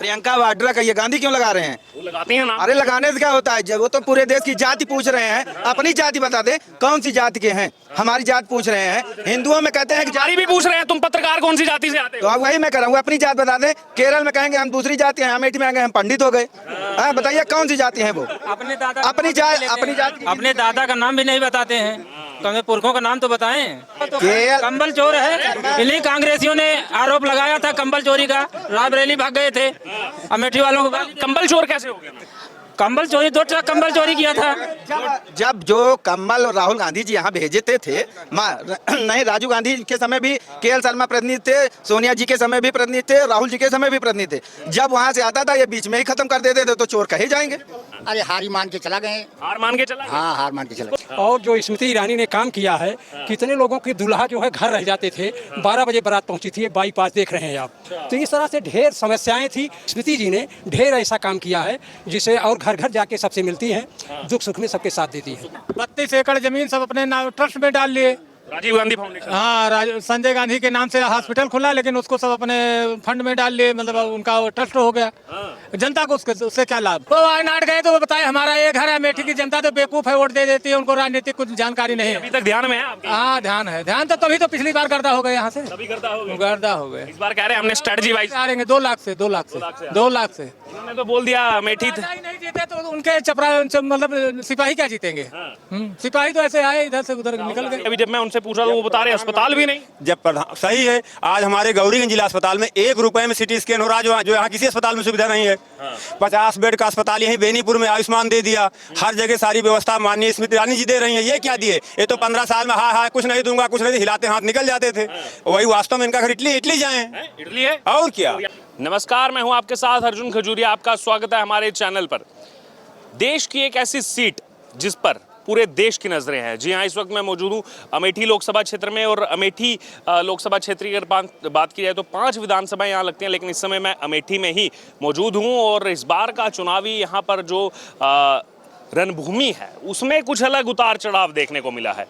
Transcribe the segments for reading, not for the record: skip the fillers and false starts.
प्रियंका वाड्रा का ये गांधी क्यों लगा रहे हैं? वो लगाते हैं ना। अरे लगाने से क्या होता है, जब वो तो पूरे देश की जाति पूछ रहे हैं, अपनी जाति बता दे कौन सी जाति के हैं, हमारी जाति पूछ रहे हैं। हिंदुओं में कहते हैं कि जाति भी पूछ रहे हैं, तुम पत्रकार कौन सी जाति से आते तो हो? अब वही मैं कराऊंगा, अपनी जात बता दे। केरल में कहेंगे हम दूसरी जाति हैं, अमेठी में आएंगे हम पंडित हो गए। बताइए कौन सी जाति है वो? अपने दादा अपनी जात अपने दादा का नाम भी नहीं बताते हैं, तो हमें पुरखों का नाम तो बताएं। तो केरल- कंबल चोर है, इन्हीं कांग्रेसियों ने आरोप लगाया था कंबल चोरी का, रायबरेली भाग गए थे अमेठी वालों को। कंबल चोर कैसे हो गया? कंबल चोरी, 2 ट्रक कंबल चोरी किया था। जब जो कमल और राहुल गांधी जी यहाँ भेजते थे, नहीं राजीव गांधी के समय भी केएल शर्मा प्रतिनिधि थे, सोनिया जी के समय भी प्रतिनिधि थे, राहुल जी के समय भी प्रतिनिधि थे। जब वहाँ से आता था ये बीच में ही खत्म कर देते थे, तो चोर कहे जाएंगे। अरे हारी मान के चला गए। हार मान के चला गया? हाँ हार मान के चला गए। और जो स्मृति ईरानी ने काम किया है, कितने लोगों के दुल्हा जो है घर रह जाते थे, 12 बजे बारात पहुंची थी, बाईपास देख रहे हैं आप। तो इस तरह से ढेर समस्याएं थी। स्मृति जी ने ढेर ऐसा काम किया है जिसे, और घर घर जाके सबसे मिलती हैं, दुख सुख में सबके साथ देती है। 32 एकड़ जमीन सब अपने नाम ट्रस्ट में डाल लिए। राजीव गांधी फाउंडेशन। हाँ, संजय गांधी के नाम से हॉस्पिटल खुला, लेकिन उसको सब अपने फंड में डाल लिए, मतलब उनका ट्रस्ट हो गया। जनता को उससे क्या लाभ? वो वायनाड गए तो वो बताए हमारा ये घर है। अमेठी की जनता तो बेवकूफ है, वोट दे देती है, उनको राजनीतिक कुछ जानकारी नहीं है। अभी तक ध्यान में है आपके? हाँ ध्यान है, ध्यान तो तभी तो पिछली बार गर्दा हो गए यहाँ से। तभी करता होगा। गर्दा हो गए। इस बार कह रहे हैं हमने स्ट्रेटजी वाइज आ रहे 2 लाख से 2 लाख से 2 लाख से। उन्होंने तो बोल दिया अमेठी नहीं जीते तो उनके चपरा मतलब सिपाही क्या जीतेंगे? सिपाही तो ऐसे आए इधर से उधर निकल गए। अभी जब मैं उनसे पूछा तो वो बता रहे अस्पताल भी नहीं। जब प्रधान सही है, आज हमारे गौरीगंज जिला अस्पताल में 1 रुपए में सिटी स्कैन हो रहा है, जो यहाँ किसी अस्पताल में सुविधा नहीं है। 50 बेड का अस्पताल यहीं बेनीपुर में आयुष्मान दे दिया, हर जगह सारी व्यवस्था माननीय स्मृति ईरानी जी दे रही है। ये क्या दिए? ये तो 15 साल में हाँ कुछ नहीं दूंगा, कुछ नहीं, हिलाते हाथ निकल जाते थे। वही वास्तव में इनका घर इटली जाए, इटली है और क्या। नमस्कार, मैं हूं आपके साथ अर्जुन खजूरिया। आपका स्वागत है हमारे चैनल पर। देश की एक ऐसी सीट जिस पर पूरे देश की नजरें हैं। जी हाँ, इस वक्त मैं मौजूद हूँ अमेठी लोकसभा क्षेत्र में, और अमेठी लोकसभा क्षेत्र की अगर बात की जाए तो 5 विधानसभाएं यहाँ लगती हैं, लेकिन इस समय मैं अमेठी में ही मौजूद हूँ। और इस बार का चुनावी यहाँ पर जो रणभूमि है उसमें कुछ अलग उतार चढ़ाव देखने को मिला है।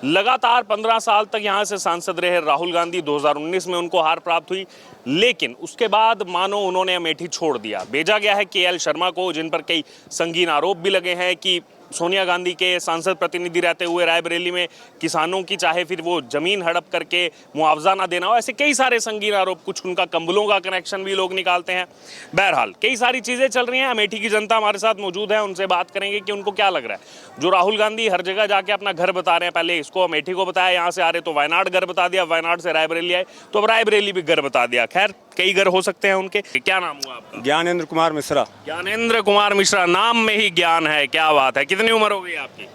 लगातार 15 साल तक यहाँ से सांसद रहे राहुल गांधी। 2019 में उनको हार प्राप्त हुई, लेकिन उसके बाद मानो उन्होंने अमेठी छोड़ दिया। भेजा गया है केएल शर्मा को, जिन पर कई संगीन आरोप भी लगे हैं कि सोनिया गांधी के सांसद प्रतिनिधि रहते हुए रायबरेली में किसानों की चाहे फिर वो जमीन हड़प करके मुआवजा ना देना हो, ऐसे कई सारे संगीन आरोप। कुछ उनका कंबलों का कनेक्शन भी लोग निकालते हैं। बहरहाल कई सारी चीजें चल रही हैं। अमेठी की जनता हमारे साथ मौजूद है, उनसे बात करेंगे कि उनको क्या लग रहा है। जो राहुल गांधी हर जगह जाके अपना घर बता रहे हैं, पहले इसको अमेठी को बताया, यहाँ से आ रहे तो वायनाड घर बता दिया, वायनाड से रायबरेली आए तो अब रायबरेली भी घर बता दिया। खैर कई घर हो सकते हैं उनके। क्या नाम हुआ आपका? ज्ञानेंद्र कुमार मिश्रा। ज्ञानेंद्र कुमार मिश्रा, नाम में ही ज्ञान है, क्या बात है। कितनी उम्र हो गई आपकी?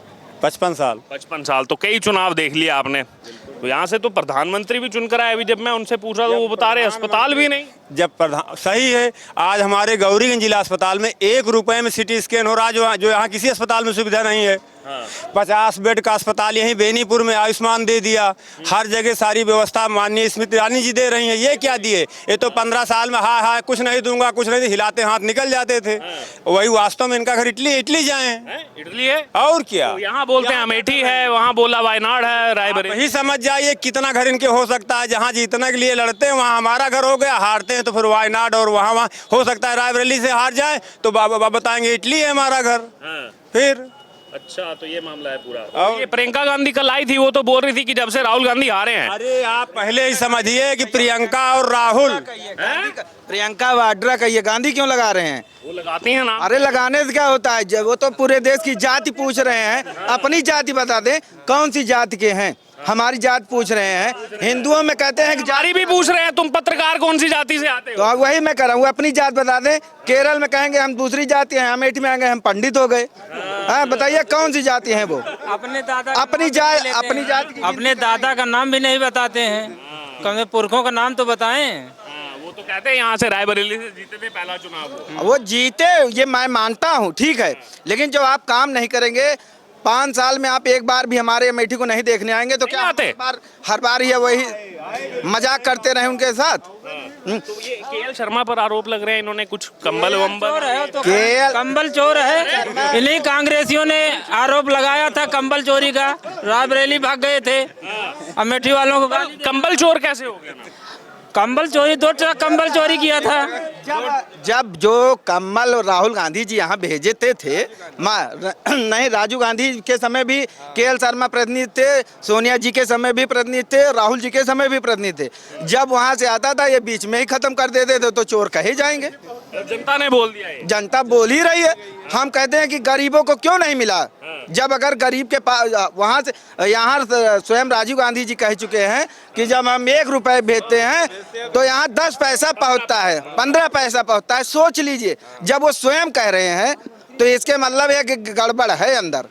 55 साल। 55 साल। तो कई चुनाव देख लिया आपने, तो यहाँ से तो प्रधानमंत्री भी चुनकर आए। अभी जब मैं उनसे पूछा तो वो बता रहे अस्पताल भी नहीं। जब प्रधान सही है, आज हमारे गौरीगंज जिला अस्पताल में 1 रुपए में सिटी स्कैन हो रहा है, जो यहाँ किसी अस्पताल में सुविधा नहीं है। 50 बेड का अस्पताल यहीं बेनीपुर में आयुष्मान दे दिया, हर जगह सारी व्यवस्था माननीय स्मृति ईरानी जी दे रही है। ये क्या दिए? ये तो 15 साल में हाँ कुछ नहीं दूंगा, कुछ नहीं, हिलाते हाथ निकल जाते थे। वही वास्तव में इनका घर इटली जाए, इटली है, और क्या। तो यहाँ बोलते हैं अमेठी है, वहाँ बोला वायनाड है, रायबरेली। वही समझ जाइए कितना घर इनके हो सकता है। जहाँ जीतने के लिए लड़ते हैं वहाँ हमारा घर हो गया, हारते हैं तो फिर वायनाड, और वहाँ हो सकता है रायबरेली से हार जाए तो बाबा बताएंगे इटली है हमारा घर। फिर अच्छा, तो ये मामला है पूरा। ये प्रियंका गांधी कल आई थी, वो तो बोल रही थी कि जब से राहुल गांधी हारे हैं। अरे आप पहले ही समझिए कि प्रियंका और राहुल, प्रियंका वाड्रा का ये गांधी क्यों लगा रहे हैं? वो लगाते हैं ना। अरे लगाने से क्या होता है, जब वो तो पूरे देश की जाति पूछ रहे हैं, अपनी जाति बता दे कौन सी जाति के हैं, हमारी जात पूछ रहे हैं। हिंदुओं में कहते हैं कि जाति भी पूछ रहे हैं, तुम पत्रकार कौन सी जाति से आते हो? तो अब वही मैं कराऊंगा, अपनी जात बता दे। केरल में कहेंगे हम दूसरी जाति हैं, अमेठी में आएंगे हम पंडित हो गए। बताइए कौन सी जाति है वो? अपने दादा अपनी जात अपने दादा का नाम भी नहीं बताते हैं, तो हमें पुरखों का नाम तो बताएं। वो तो कहते हैं यहाँ से रायबरेली से जीते थे पहला चुनाव। वो जीते, ये मैं मानता हूँ, ठीक है, लेकिन जब आप काम नहीं करेंगे, 5 साल में आप एक बार भी हमारे अमेठी को नहीं देखने आएंगे तो क्या आते? हर बार ये वही मजाक करते रहे उनके साथ। तो ये केएल शर्मा पर आरोप लग रहे हैं, इन्होंने कुछ कंबल वंबल है तो केएल कंबल चोर है, इन्हीं कांग्रेसियों ने आरोप लगाया था कंबल चोरी का, रायबरेली भाग गए थे अमेठी वालों को। कंबल चोर कैसे हो गया? कंबल चोरी 2 ट्रक कंबल चोरी किया था। जब जो कमल और राहुल गांधी जी यहाँ भेजे थे नहीं, राजीव गांधी के समय भी केएल शर्मा प्रतिनिधि थे, सोनिया जी के समय भी प्रतिनिधि थे, राहुल जी के समय भी प्रतिनिधि थे। जब वहाँ से आता था ये बीच में ही खत्म कर देते थे तो चोर कहे जाएंगे। जनता ने बोल दिया है। जनता बोल ही रही है। हम कहते हैं कि गरीबों को क्यों नहीं मिला, जब अगर गरीब के पास वहाँ से यहाँ स्वयं राजीव गांधी जी कह चुके हैं कि जब हम 1 रुपए भेजते हैं तो यहाँ 10 पैसा पहुँचता है, 15 पैसा पहुँचता है। सोच लीजिए, जब वो स्वयं कह रहे हैं तो इसके मतलब है कि गड़बड़ है अंदर,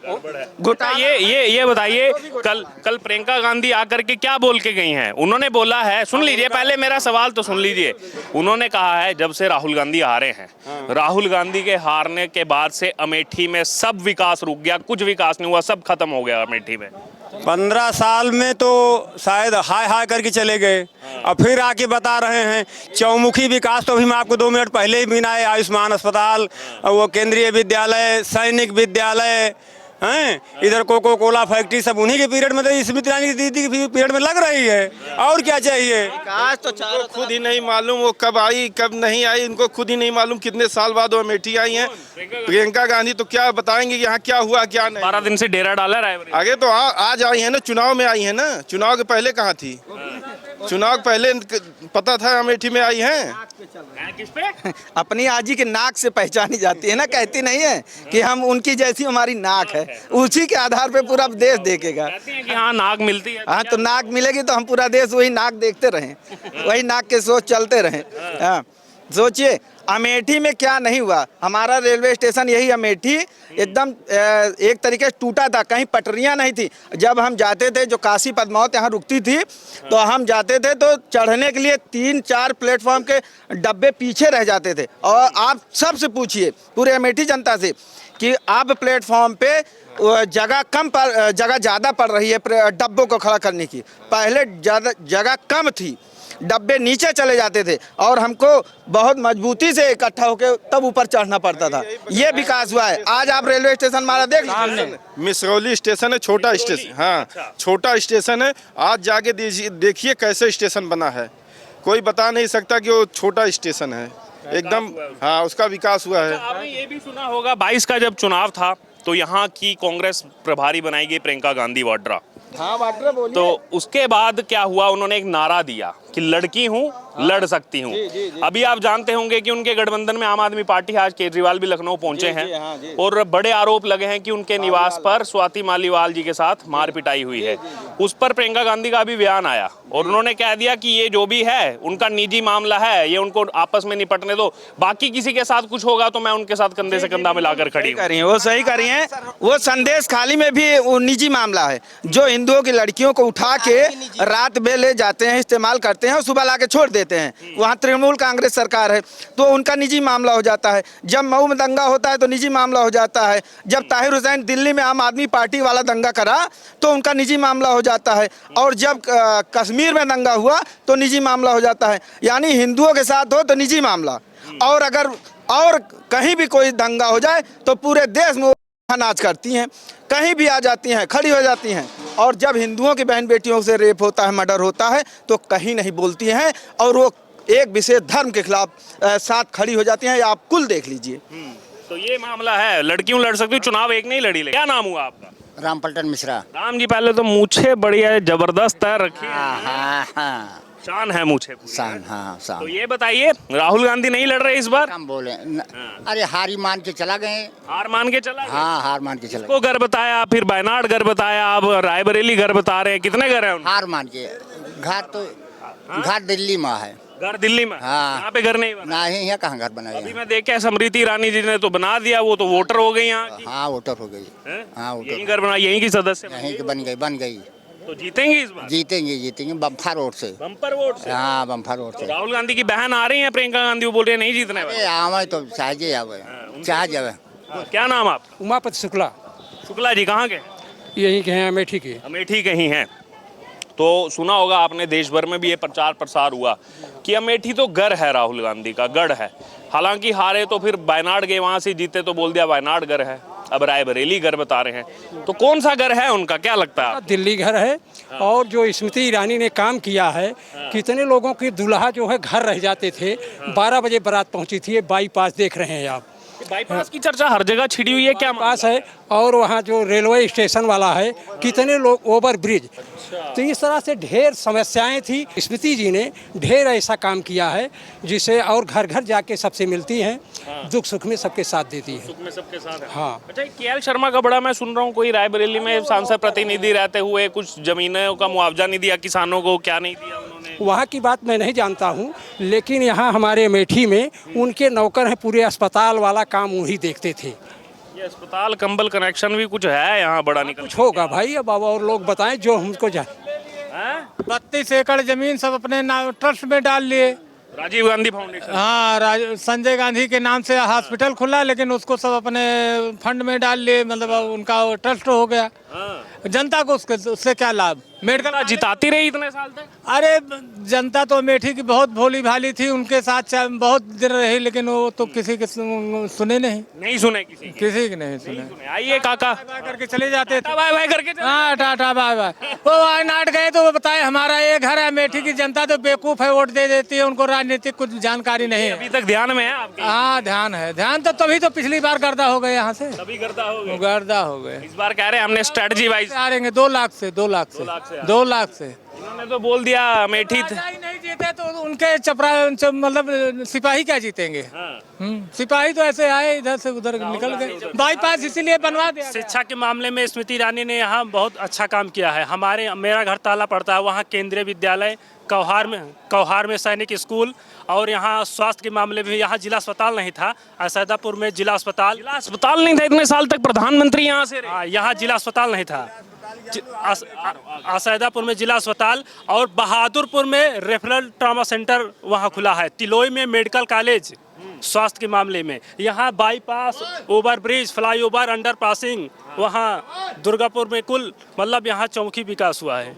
घोटाला। ये बताइए, कल प्रियंका गांधी आकर के क्या बोल के गई हैं? उन्होंने बोला है, सुन लीजिए, पहले मेरा सवाल तो सुन लीजिए। उन्होंने कहा है जब से राहुल गांधी हारे हैं, राहुल गांधी के हारने के बाद से अमेठी में सब विकास रुक गया, कुछ विकास नहीं हुआ, सब खत्म हो गया अमेठी में। 15 साल में तो शायद हाय हाय करके चले गए, और फिर आके बता रहे हैं चौमुखी विकास। तो अभी मैं आपको 2 मिनट पहले ही गिनाए, आयुष्मान अस्पताल, वो केंद्रीय विद्यालय, सैनिक विद्यालय हैं, इधर कोको कोला फैक्ट्री, सब उन्हीं के पीरियड में, तो स्मृति ईरानी दीदी के पीरियड में लग रही है। और क्या चाहिए? विकास तो उनको खुद ही नहीं मालूम वो कब आई कब नहीं आई, इनको खुद ही नहीं मालूम कितने साल बाद वो अमेठी आई हैं। प्रियंका गांधी तो क्या बताएंगे यहाँ क्या हुआ क्या नहीं। 12 दिन से डेरा डाला रायबरेली। आगे तो आज आई है ना, चुनाव में आई है ना, चुनाव के पहले कहाँ थी? चुनाव पहले पता था अमेठी में आई हैं। किस पे? अपनी आजी के नाक से पहचानी जाती है ना, कहती नहीं है कि हम उनकी जैसी हमारी नाक है, उसी के आधार पे पूरा देश देखेगा। कहती हैं कि हाँ नाक मिलती है। हाँ, तो नाक मिलेगी तो हम पूरा देश वही नाक देखते रहें, वही नाक के सोच चलते रहें। हाँ, सोचिए अमेठी में क्या नहीं हुआ। हमारा रेलवे स्टेशन यही अमेठी एकदम एक तरीके से टूटा था, कहीं पटरियां नहीं थी। जब हम जाते थे, जो काशी पद्मावत यहाँ रुकती थी, तो हम जाते थे तो चढ़ने के लिए 3-4 प्लेटफॉर्म के डब्बे पीछे रह जाते थे। और आप सबसे पूछिए पूरे अमेठी जनता से कि आप प्लेटफॉर्म पे जगह ज़्यादा पड़ रही है डब्बों को खड़ा करने की, पहले ज़्यादा जगह कम थी, डब्बे नीचे चले जाते थे और हमको बहुत मजबूती से इकट्ठा होकर तब ऊपर चढ़ना पड़ता था। ये विकास हुआ है। आज आप रेलवे स्टेशन हमारा देख लीजिए, मिसरौली स्टेशन है, छोटा स्टेशन। हाँ, छोटा स्टेशन है। आज जाके देखिए कैसे स्टेशन बना है, कोई बता नहीं सकता कि वो छोटा स्टेशन है एकदम। हाँ, उसका विकास हुआ है। आपने ये भी सुना होगा 22 का जब चुनाव था तो यहाँ की कांग्रेस प्रभारी बनाई गई प्रियंका गांधी वाड्रा। हाँ, वाड्रा बोलिए। तो उसके बाद क्या हुआ, उन्होंने एक नारा दिया कि लड़की हूँ, लड़ सकती हूँ। अभी आप जानते होंगे कि उनके गठबंधन में आम आदमी पार्टी, आज केजरीवाल भी लखनऊ पहुंचे हैं और बड़े आरोप लगे हैं कि उनके निवास पर स्वाति मालीवाल जी के साथ मार पिटाई हुई है। उस पर प्रियंका गांधी का भी बयान आया और उन्होंने कह दिया कि ये जो भी है उनका निजी मामला है, ये उनको आपस में निपटने दो, बाकी किसी के साथ कुछ होगा तो मैं उनके साथ कंधे से कंधा मिलाकर खड़ी हूँ। वो सही करी है। वो संदेश खाली में भी वो निजी मामला है, जो हिंदुओं की लड़कियों को उठा के रात में ले जाते हैं, इस्तेमाल करते हैं और सुबह लाके छोड़ देते हैं। वहाँ तृणमूल कांग्रेस सरकार है तो उनका निजी मामला हो जाता है। जब मऊ में दंगा होता है तो निजी मामला हो जाता है। जब ताहिर हुसैन दिल्ली में आम आदमी पार्टी वाला दंगा करा तो उनका निजी मामला हो जाता है। और जब कश्मीर में दंगा हुआ तो निजी मामला हो जाता है। यानी हिंदुओं के साथ हो तो निजी मामला, और अगर और कहीं भी कोई दंगा हो जाए तो पूरे देश में नाच करती हैं, कहीं भी आ जाती हैं, खड़ी हो जाती हैं। और जब हिंदुओं की बहन बेटियों से रेप होता है, मर्डर होता है, तो कहीं नहीं बोलती हैं और वो एक विशेष धर्म के खिलाफ साथ खड़ी हो जाती हैं। आप कुल देख लीजिए। तो ये मामला है, लड़कियों लड़ सकती, चुनाव एक नहीं लड़ी। क्या नाम हुआ आपका? रामपलटन मिश्रा। राम जी, पहले तो मूछे बढ़िया जबरदस्त है रखी है। हाँ, शान है मूछे। शान। हाँ, शान। तो ये बताइए, राहुल गांधी नहीं लड़ रहे इस बार? हम बोले अरे हारी मान के चला गए। हार मान के चला गया? हाँ, हार मान के चला को घर बताया, फिर वायनाड घर बताया, अब रायबरेली घर बता रहे हैं। कितने घर हैं उनके? हार मान के। घर दिल्ली में है। घर दिल्ली में? हाँ। यहाँ पे घर नहीं बना? नहीं है, कहाँ घर बनाया? अभी मैं देखे स्मृति ईरानी जी ने तो बना दिया, वो तो वोटर हो गई यहाँ की। हाँ, वोटर हो गई। हैं? हाँ, यहीं वोटर घर बना, यहीं की सदस्य यहीं की बन गई। तो जीतेंगे इस बार? जीतेंगे बम्फा रोड से। बम्पर वोट से? हाँ, बम्फा रोड तो से। राहुल गांधी की बहन आ रही है प्रियंका गांधी, वो बोल रहे हैं नहीं जीतने वाले। आवे तो चाहे आवे, चाहे जावे। क्या नाम आप? उमापति शुक्ला, शुक्ला जी, कहाँ के? यहीं के हैं, अमेठी के। अमेठी के ही हैं। तो सुना होगा आपने, देश भर में भी ये प्रचार प्रसार हुआ कि अमेठी तो गढ़ है, राहुल गांधी का गढ़ है। हालांकि हारे तो फिर वायनाड गए, वहां से जीते तो बोल दिया वायनाड गढ़ है। अब रायबरेली घर बता रहे हैं। तो कौन सा घर है उनका, क्या लगता है? दिल्ली घर है। और जो स्मृति ईरानी ने काम किया है, कितने लोगों की दुल्हा जो है घर रह जाते थे, 12 बजे बारात पहुंची थी। ये बाईपास देख रहे हैं आप, बाईपास की चर्चा हर जगह छिड़ी हुई है, क्या पास है। और वहाँ जो रेलवे स्टेशन वाला है, कितने लोग ओवर ब्रिज। तो इस तरह से ढेर समस्याएं थी। स्मृति जी ने ढेर ऐसा काम किया है जिसे, और घर घर जाके सबसे मिलती हैं, दुख सुख में सबके साथ देती है। सुख में सबके साथ है। हाँ। अच्छा, केएल शर्मा का बड़ा मैं सुन रहा हूँ, कोई रायबरेली में सांसद प्रतिनिधि रहते हुए कुछ जमीनों का मुआवजा नहीं दिया किसानों को, क्या नहीं दिया उन्होंने? वहाँ की बात मैं नहीं जानता हूँ, लेकिन यहाँ हमारे अमेठी में उनके नौकर हैं, पूरे अस्पताल वाला काम वही देखते थे। ये अस्पताल कंबल कनेक्शन भी कुछ है यहाँ बड़ा निकल कुछ होगा भाई, अब और लोग बताएं जो हमको जाए। 32 एकड़ जमीन सब अपने ट्रस्ट में डाल लिए। राजीव गांधी फाउंडेशन। हाँ, संजय गांधी के नाम से हॉस्पिटल खुला, लेकिन उसको सब अपने फंड में डाल लिए, मतलब उनका ट्रस्ट हो गया। जनता को उससे क्या लाभ? मेडिकल जिताती रही इतने साल तक। अरे जनता तो अमेठी की बहुत भोली भाली थी, उनके साथ बहुत दिन रही, लेकिन वो तो किसी के सुने नहीं सुने किसी की नहीं सुने। आइए काका, बाय करके चले जाते थे। बाय बाय करके हाँ, टाटा बाय बाय। वो वायनाड गए तो वो बताए हमारा ये घर है। अमेठी की जनता तो बेवकूफ है, वोट दे देती है, उनको राजनीतिक कुछ जानकारी नहीं है। अभी तक ध्यान में है आपके? हाँ, ध्यान है, ध्यान तो तभी तो पिछली बार गर्दा हो गए यहाँ से। तभी गर्दा हो गए। गर्दा हो गए। इस बार कह रहे हैं हमने स्ट्रेटजी वाइज आ रहेंगे 2 लाख से 2 लाख से 2 लाख से। इन्होंने तो बोल दिया अमेठी राजा ही नहीं जीते तो उनके चपरा मतलब सिपाही क्या जीतेंगे? सिपाही तो ऐसे आए इधर से उधर निकल गए। बाईपास इसीलिए बनवा दिया। शिक्षा के मामले में स्मृति ईरानी ने यहाँ बहुत अच्छा काम किया है। मेरा घर ताला पड़ता है, वहाँ केंद्रीय विद्यालय, कौहार में सैनिक स्कूल, और यहाँ स्वास्थ्य के मामले में यहाँ जिला अस्पताल नहीं था। असैदापुर में जिला अस्पताल नहीं था इतने साल तक। प्रधानमंत्री यहाँ से रहे। यहाँ जिला अस्पताल नहीं था। असैदापुर में जिला अस्पताल, और बहादुरपुर में रेफरल ट्रॉमा सेंटर वहाँ खुला है। तिलोई में मेडिकल कॉलेज स्वास्थ्य के मामले में। यहाँ bypass, over bridge, flyover, under passing, वहाँ दुर्गापुर में कुल मतलब यहाँ चौमुखी विकास हुआ है।